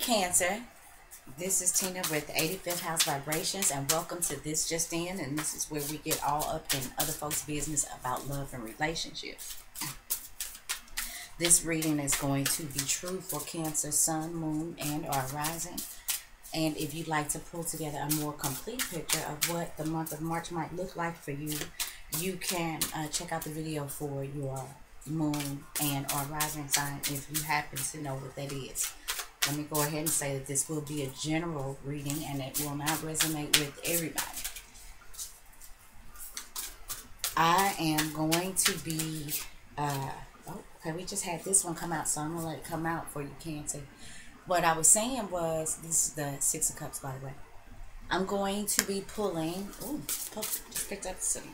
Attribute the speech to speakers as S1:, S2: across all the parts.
S1: Cancer. This is Tina with 85th House Vibrations, and welcome to This Just In. And this is where we get all up in other folks' business about love and relationships. This reading is going to be true for Cancer, Sun, Moon, and or Rising. And if you'd like to pull together a more complete picture of what the month of March might look like for you, you can check out the video for your Moon and or Rising sign if you happen to know what that is. Let me go ahead and say that this will be a general reading and it will not resonate with everybody. I am going to be, okay, we just had this one come out, so I'm going to let it come out for you, Cancer. What I was saying was, this is the Six of Cups, by the way. I'm going to be pulling, just picked up some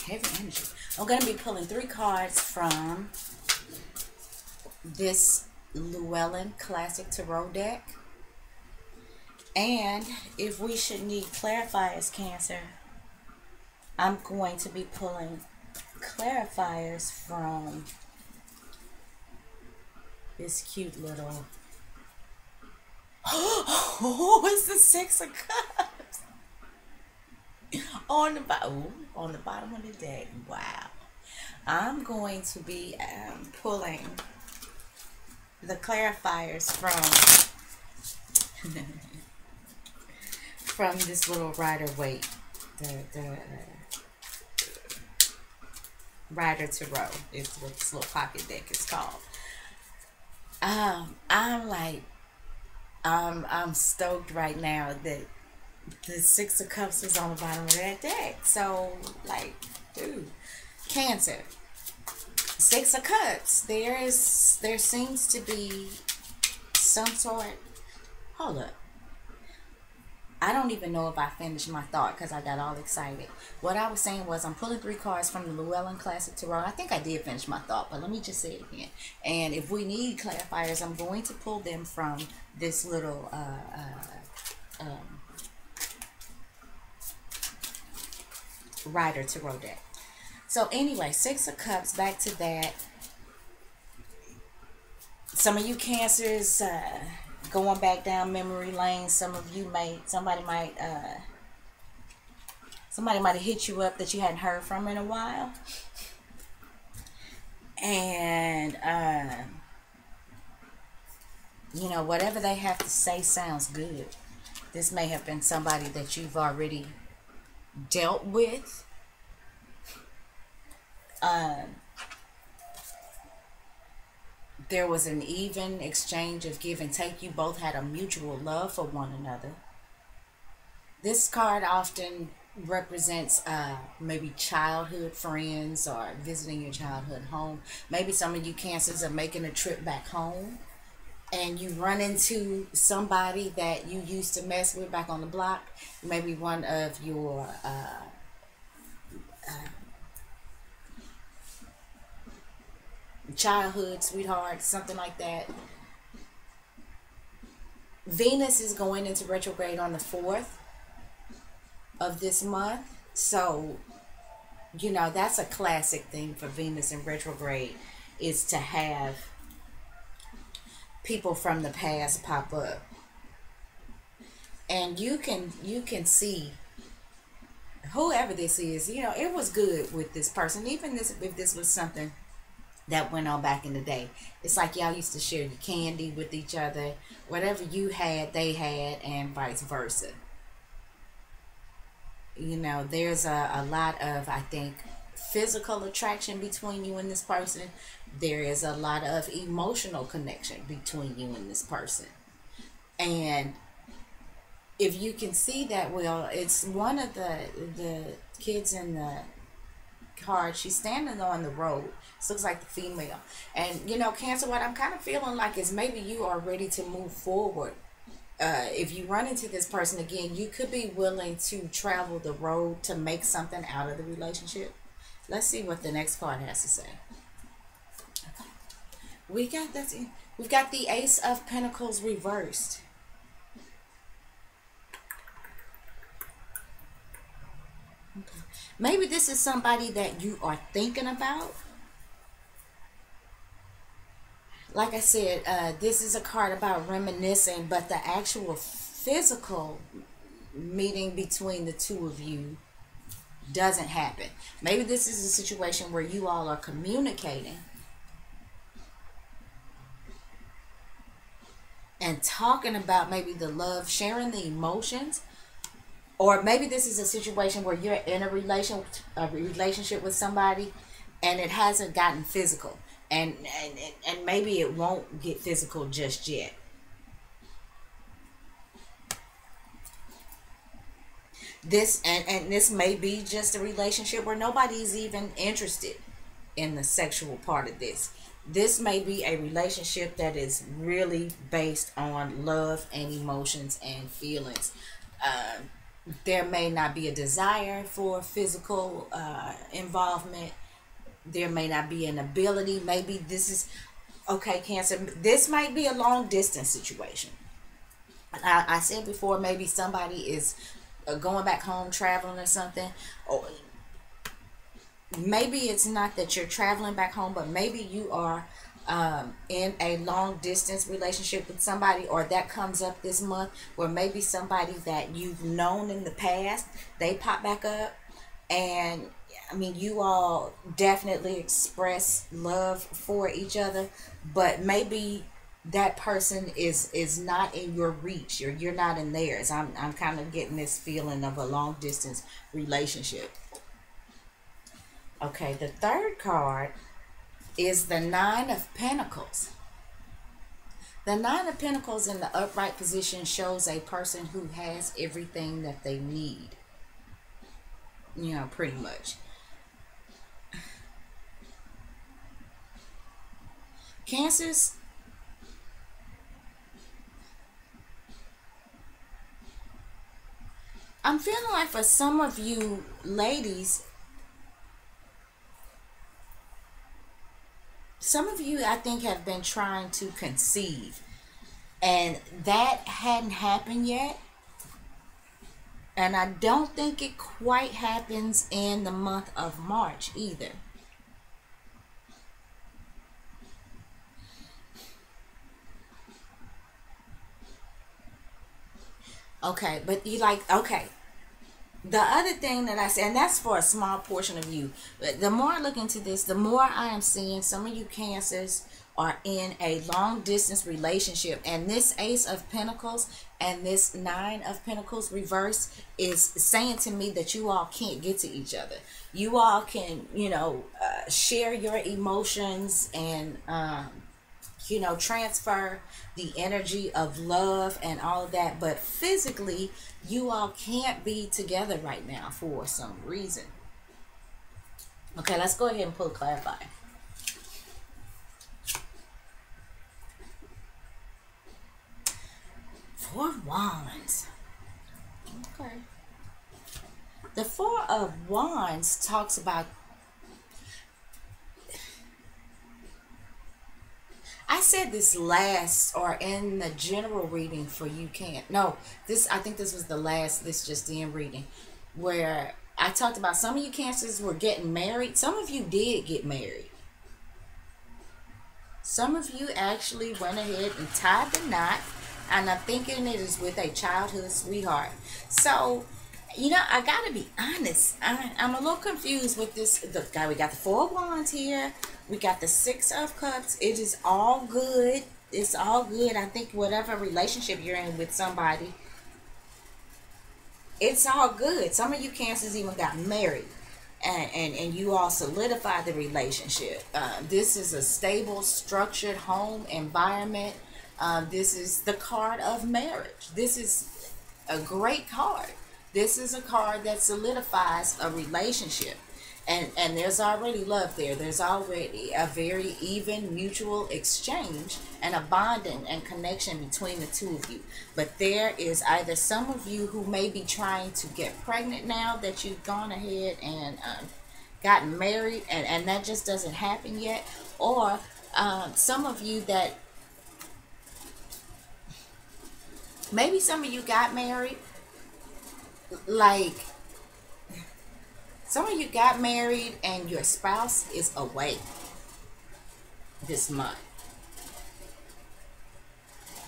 S1: heavy energy. I'm going to be pulling 3 cards from this Llewellyn Classic Tarot deck. And if we should need clarifiers, Cancer, I'm going to be pulling clarifiers from this cute little it's the Six of Cups on the bottom of the deck. Wow. I'm going to be pulling the clarifiers from this little Rider-Waite, the Rider Tarot is what this little pocket deck is called. I'm stoked right now that the Six of Cups is on the bottom of that deck. So, like, dude, Cancer, Six of Cups. There seems to be some sort. Hold up. I don't even know if I finished my thought because I got all excited. What I was saying was I'm pulling 3 cards from the Llewellyn Classic Tarot. I think I did finish my thought, but let me just say it again. And if we need clarifiers, I'm going to pull them from this little Rider Tarot deck. So anyway, Six of Cups, back to that. Some of you Cancers going back down memory lane. Some of you somebody might have hit you up that you hadn't heard from in a while. And you know, whatever they have to say sounds good. This may have been somebody that you've already dealt with. There was an even exchange of give and take. You both had a mutual love for one another. This card often represents maybe childhood friends or visiting your childhood home. Maybe some of you Cancers are making a trip back home and you run into somebody that you used to mess with back on the block. Maybe one of your childhood sweetheart, something like that. Venus is going into retrograde on the 4th of this month. So, you know, that's a classic thing for Venus in retrograde, is to have people from the past pop up. And you can see whoever this is, you know, it was good with this person. Even if this was something that went on back in the day. It's like y'all used to share your candy with each other. Whatever you had, they had, and vice versa. You know, there's a lot of, I think, physical attraction between you and this person. There is a lot of emotional connection between you and this person. And if you can see that, well, it's one of the kids in the card. She's standing on the road. This looks like the female. And, you know, Cancer, what I'm kind of feeling like is maybe you are ready to move forward. If you run into this person again, you could be willing to travel the road to make something out of the relationship. Let's see what the next card has to say. Okay. We've got the Ace of Pentacles reversed. Okay. Maybe this is somebody that you are thinking about. Like I said, this is a card about reminiscing, but the actual physical meeting between the two of you doesn't happen. Maybe this is a situation where you all are communicating and talking about maybe the love, sharing the emotions, or maybe this is a situation where you're in a relationship with somebody, and it hasn't gotten physical, and maybe it won't get physical just yet. And this may be just a relationship where nobody's even interested in the sexual part of this. This may be a relationship that is really based on love and emotions and feelings. There may not be a desire for physical involvement. There may not be an ability. Maybe this is okay, Cancer. This might be a long distance situation. I said before, maybe somebody is going back home traveling or something, or maybe it's not that you're traveling back home, but maybe you are in a long distance relationship with somebody, or that comes up this month where maybe somebody that you've known in the past, they pop back up. And I mean, you all definitely express love for each other, but maybe that person is not in your reach, or you're not in theirs. I'm kind of getting this feeling of a long distance relationship. Okay, the third card is the Nine of Pentacles. The Nine of Pentacles in the upright position shows a person who has everything that they need. You know, pretty much. Cancers, I'm feeling like for some of you ladies, some of you I think have been trying to conceive, and that hadn't happened yet. And I don't think it quite happens in the month of March either. Okay, but you like, okay. The other thing that I say, and that's for a small portion of you, but the more I look into this, the more I am seeing some of you Cancers are in a long distance relationship, and this Ace of Pentacles and this Nine of Pentacles reverse is saying to me that you all can't get to each other. You all can, share your emotions and transfer the energy of love and all of that, but physically you all can't be together right now for some reason. Okay, let's go ahead and pull clarify. Four of Wands. Okay. The Four of Wands talks about, I said this last, or in the general reading for you can't. No, this, I think this was the last, this just in reading, where I talked about some of you Cancers were getting married. Some of you did get married. Some of you actually went ahead and tied the knot, and I'm thinking it is with a childhood sweetheart. So, I gotta be honest. I'm a little confused with this. The guy, we got the Four of Wands here. We got the Six of Cups. It is all good. It's all good. I think whatever relationship you're in with somebody, it's all good. Some of you Cancers even got married, and you all solidified the relationship. This is a stable, structured home environment. This is the card of marriage. This is a great card. This is a card that solidifies a relationship. And there's already love there. There's already a very even mutual exchange and a bonding and connection between the two of you. But there is either some of you who may be trying to get pregnant now that you've gone ahead and gotten married, and that just doesn't happen yet. Or some of you that, maybe some of you got married, like some of you got married and your spouse is away this month.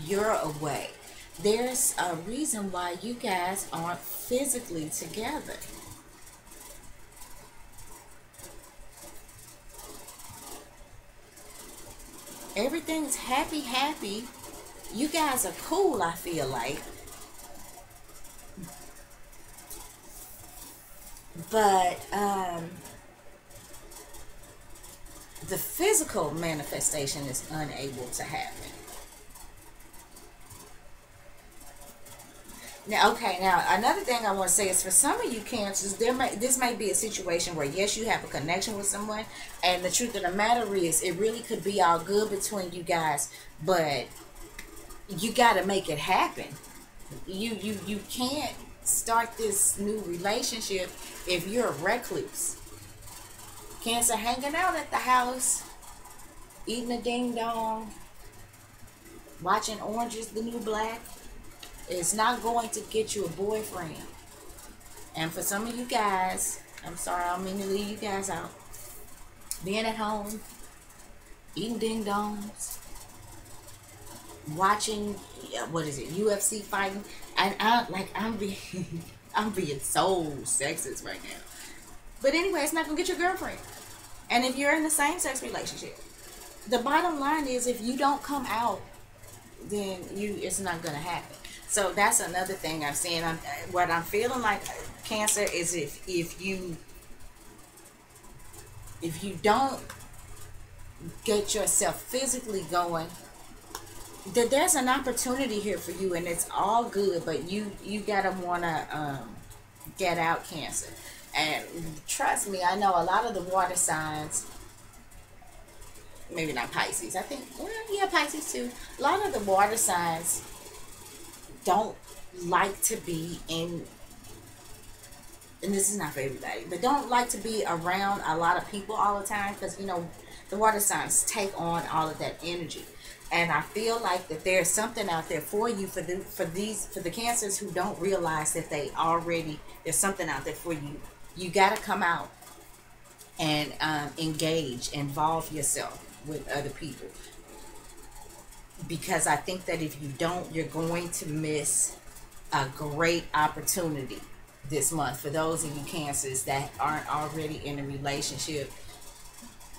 S1: you're away. There's a reason why you guys aren't physically together. Everything's happy, happy. You guys are cool, I feel like. But the physical manifestation is unable to happen. Now, okay, now another thing I want to say is for some of you cancers, this may be a situation where yes, you have a connection with someone, and the truth of the matter is it really could be all good between you guys, but you got to make it happen. You can't start this new relationship if you're a recluse. Cancer hanging out at the house, eating a ding dong, watching Orange is the New Black. It's not going to get you a boyfriend. And for some of you guys, I'm sorry, I don't mean to leave you guys out. Being at home, eating ding dongs, watching what is it, UFC fighting, and I'm being I'm being so sexist right now. But anyway, it's not gonna get your girlfriend. And if you're in the same sex relationship, the bottom line is if you don't come out, then it's not gonna happen. So that's another thing I'm saying. What I'm feeling like Cancer is if you don't get yourself physically going, that there's an opportunity here for you, and it's all good. But you gotta wanna get out, Cancer. And trust me, I know a lot of the water signs. Maybe not Pisces. I think, well, yeah, Pisces too. A lot of the water signs don't like to be in, and this is not for everybody, but don't like to be around a lot of people all the time, because the water signs take on all of that energy. And I feel like that there's something out there for you, for the Cancers who don't realize that there's something out there for you. You got to come out and involve yourself with other people. Because I think that if you don't, you're going to miss a great opportunity this month. For those of you Cancers that aren't already in a relationship,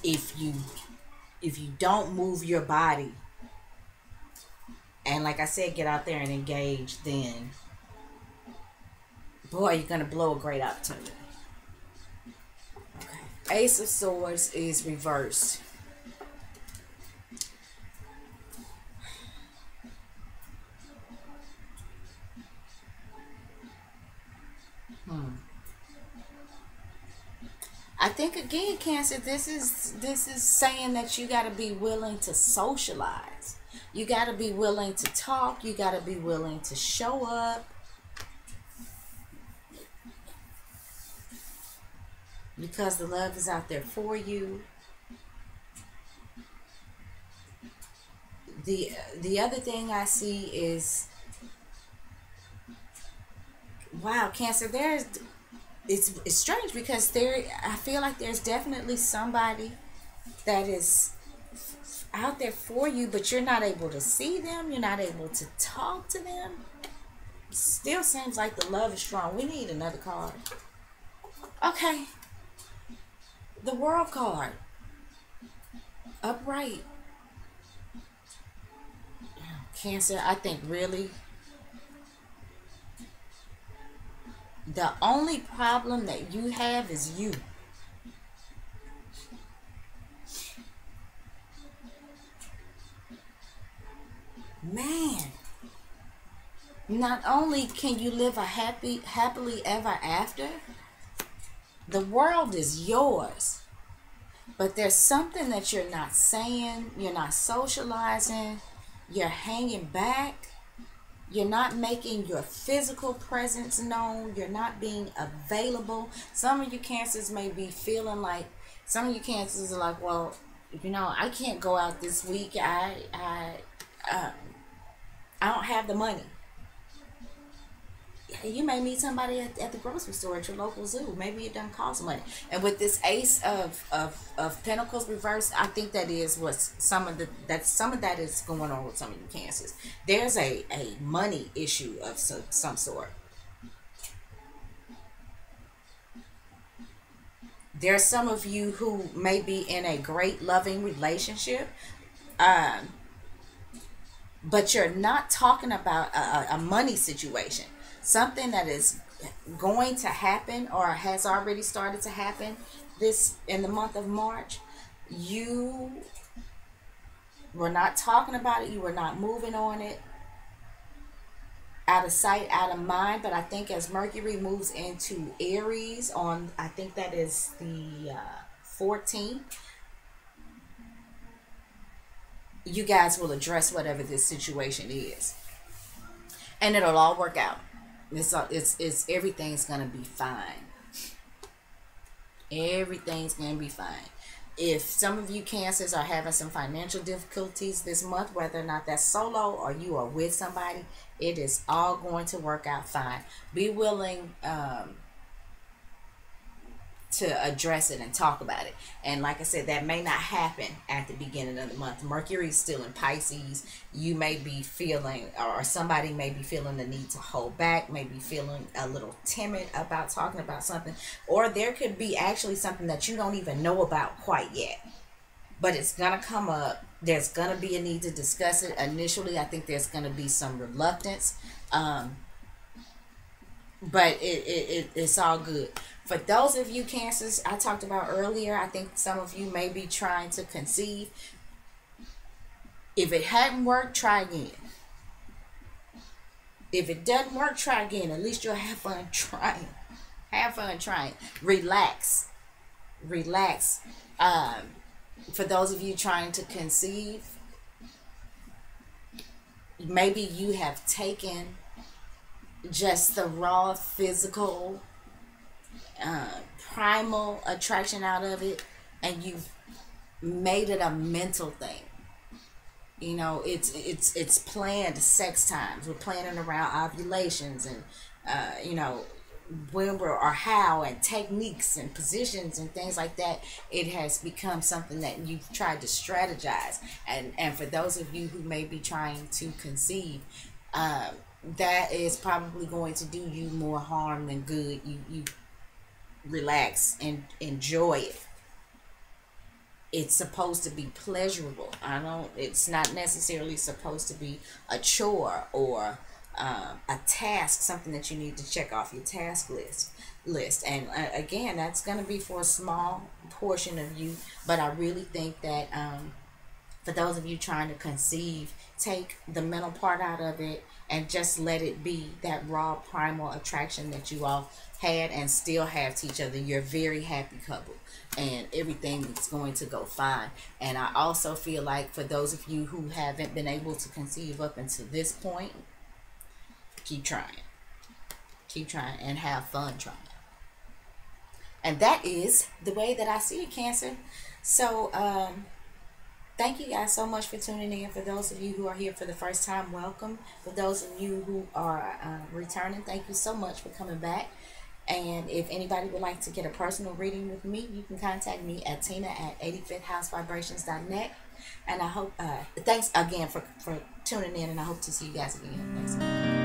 S1: if you don't move your body, and like I said, get out there and engage, then boy, you're going to blow a great opportunity. Okay. Ace of Swords is reversed. I think again, Cancer, this is saying that you got to be willing to socialize. You got to be willing to talk. You got to be willing to show up. Because the love is out there for you. The other thing I see is, wow, Cancer, it's strange because I feel like there's definitely somebody that is out there for you, but you're not able to see them. You're not able to talk to them. Still seems like the love is strong. We need another card. Okay. The World card. Upright. Cancer, I think really the only problem that you have is you. Man, not only can you live a happily ever after, the world is yours, but there's something that you're not saying, you're not socializing, you're hanging back. You're not making your physical presence known. You're not being available. Some of you Cancers may be feeling like, some of you Cancers are like, well, I can't go out this week. I don't have the money. You may meet somebody at the grocery store, at your local zoo. Maybe it doesn't cost money. And with this ace of pentacles reversed, I think that is what some of that is going on with some of you cancers. There's a money issue of some sort. There's some of you who may be in a great loving relationship, um, but you're not talking about a money situation. Something that is going to happen or has already started to happen this in the month of March. You were not talking about it. You were not moving on it. Out of sight, out of mind. But I think as Mercury moves into Aries on, I think that is the 14th, you guys will address whatever this situation is, and it'll all work out. It's everything's gonna be fine. Everything's gonna be fine. If some of you cancers are having some financial difficulties this month, whether or not that's solo or you are with somebody, it is all going to work out fine. Be willing to address it and talk about it. And like I said, that may not happen at the beginning of the month. Mercury is still in Pisces. You may be feeling, or somebody may be feeling the need to hold back, maybe feeling a little timid about talking about something, or there could be actually something that you don't even know about quite yet, but it's gonna come up. There's gonna be a need to discuss it. Initially, I think there's gonna be some reluctance, but it's all good. For those of you cancers I talked about earlier, I think some of you may be trying to conceive. If it hadn't worked, try again. If it doesn't work, try again. At least you'll have fun trying. Have fun trying. Relax. Relax. For those of you trying to conceive, maybe you have taken just the raw physical primal attraction out of it, and you've made it a mental thing. You know, it's planned sex times. We're planning around ovulations and you know, when we're, or how, and techniques and positions and things like that. It has become something that you've tried to strategize. And for those of you who may be trying to conceive, that is probably going to do you more harm than good. You relax and enjoy it. It's supposed to be pleasurable. It's not necessarily supposed to be a chore or a task, something that you need to check off your task list. And again, that's going to be for a small portion of you, but I really think that for those of you trying to conceive, take the mental part out of it and just let it be that raw primal attraction that you all had and still have to each other. You're a very happy couple, and everything is going to go fine. And I also feel like for those of you who haven't been able to conceive up until this point, keep trying. Keep trying and have fun trying. And that is the way that I see it, Cancer. So thank you guys so much for tuning in. For those of you who are here for the first time, welcome. For those of you who are returning, thank you so much for coming back. And if anybody would like to get a personal reading with me, you can contact me at tina@85thHouseVibrations.net. And I hope, thanks again for tuning in, and I hope to see you guys again next week.